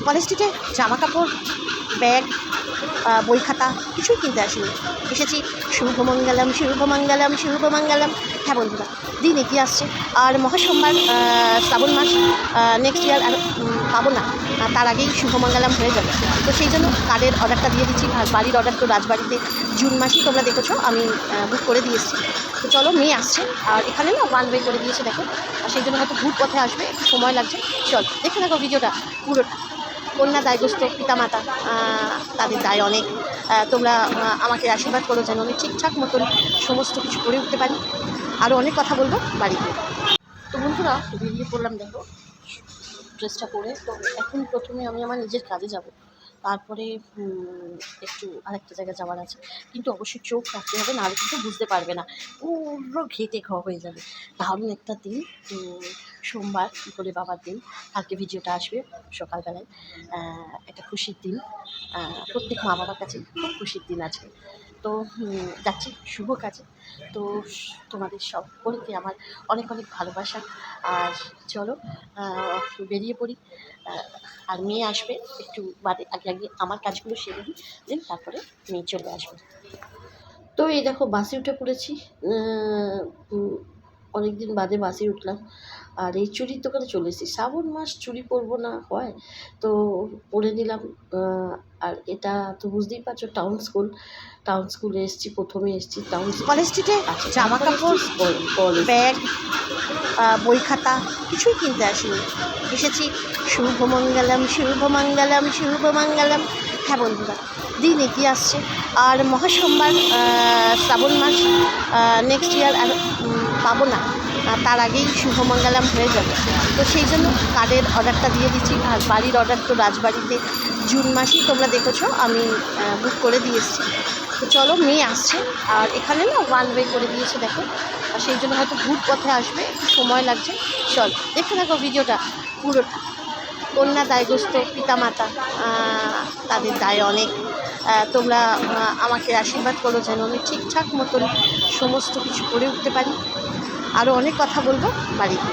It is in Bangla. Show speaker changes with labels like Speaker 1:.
Speaker 1: কলেজ স্ট্রিটে জামা কাপড়, ব্যাগ, বই খাতা কিছুই কিনতে আসিনি। এসেছি শুভমঙ্গলম শুভমঙ্গলম শুভমঙ্গলম। হ্যাঁ বন্ধুরা, দিন এগিয়ে আসছে আর মহাসোমবার, শ্রাবণ মাস নেক্সট ইয়ার আর পাবো না, তার আগেই শুভমঙ্গলম হয়ে যাবে। তো সেই জন্য কার্ডের অর্ডারটা দিয়ে দিচ্ছি। আর বাড়ির অর্ডার তো রাজবাড়িতে জুন মাসেই তোমরা দেখেছো আমি বুক করে দিয়ে এসেছি। তো চলো, মেয়ে আসছে আর এখানে না ওয়ান ওয়ে করে দিয়েছে দেখো, আর সেই জন্য হয়তো ভূত পথে আসবে, একটু সময় লাগছে। চল দেখে থাকো ভিডিওটা পুরোটা। কন্যা দায়গ্রস্ত পিতামাতা, তাদের দায় অনেক। তোমরা আমাকে আশীর্বাদ করো যেন আমি ঠিকঠাক মতন সমস্ত কিছু করে উঠতে পারি। আরও অনেক কথা বলবো বাড়িতে। তো বন্ধুরা, বেরিয়ে পড়লাম দেখো ড্রেসটা পরে। তো এখন প্রথমে আমি আমার নিজের কাজে যাব, তারপরে একটু আরেকটা জায়গায় যাওয়ার আছে, কিন্তু অবশ্যই চোখ রাখতে হবে, নাহলে কিন্তু বুঝতে পারবে না, পুরো ঘেটে খাওয়া হয়ে যাবে। দারুণ একটা দিন, সোমবার বলে বাবার দিন। কালকে ভিডিওটা আসবে সকালবেলায়। একটা খুশির দিন, প্রত্যেক মা বাবার কাছে খুব খুশির দিন আছে। তো যাচ্ছি শুভ কাজে। তো তোমাদের সকলকে আমার অনেক অনেক ভালোবাসা। আর চলো বেরিয়ে পড়ি। আর মেয়ে আসবে একটু বাদে, আগে আগে আমার কাজগুলো সেরে দিই, দেন তারপরে মেয়ে চলে আসবে। তো এই দেখো বাসে উঠে পড়েছি, অনেক দিন বাদে বাসে উঠলাম। আর এই চুড়ির দোকানে চলে এসেছি। শ্রাবণ মাস চুড়ি পরবো না হয়, তো পরে নিলাম। আর এটা তো বুঝতেই পারছো টাউন স্কুলে এসেছি, প্রথমে এসেছি টাউন কলেজ স্ট্রিটে। জামা কাপড়, ব্যাগ, বই খাতা কিছুই কিনতে আসিনি। এসেছি শুভমঙ্গলম শুভমঙ্গলম শুভমঙ্গলম। হ্যাঁ বন্ধুরা, দিন এগিয়ে আসছে আর মহাসোমবার, শ্রাবণ মাস নেক্সট ইয়ার আর পাবো না, তার আগেই শুভমঙ্গলম হয়ে যাবে। তো সেই জন্য কার্ডের অর্ডারটা দিয়ে দিচ্ছি। আর বাড়ির অর্ডার তো রাজবাড়িতে জুন মাসেই তোমরা দেখেছো আমি বুক করে দিয়ে এসেছি। তো চলো, মেয়ে আসছে আর এখানে না ওয়ান ওয়ে করে দিয়েছে দেখো, আর সেই জন্য হয়তো ভূত পথে আসবে, একটু সময় লাগছে। চল দেখে থাকো ভিডিওটা পুরোটা। কন্যা দায়গ্রস্ত পিতামাতা, তাদের দায় অনেক। তোমরা আমাকে আশীর্বাদ করো যেন আমি ঠিকঠাক মতন সমস্ত কিছু করে উঠতে পারি। আরও অনেক কথা বলবো বাড়িতে।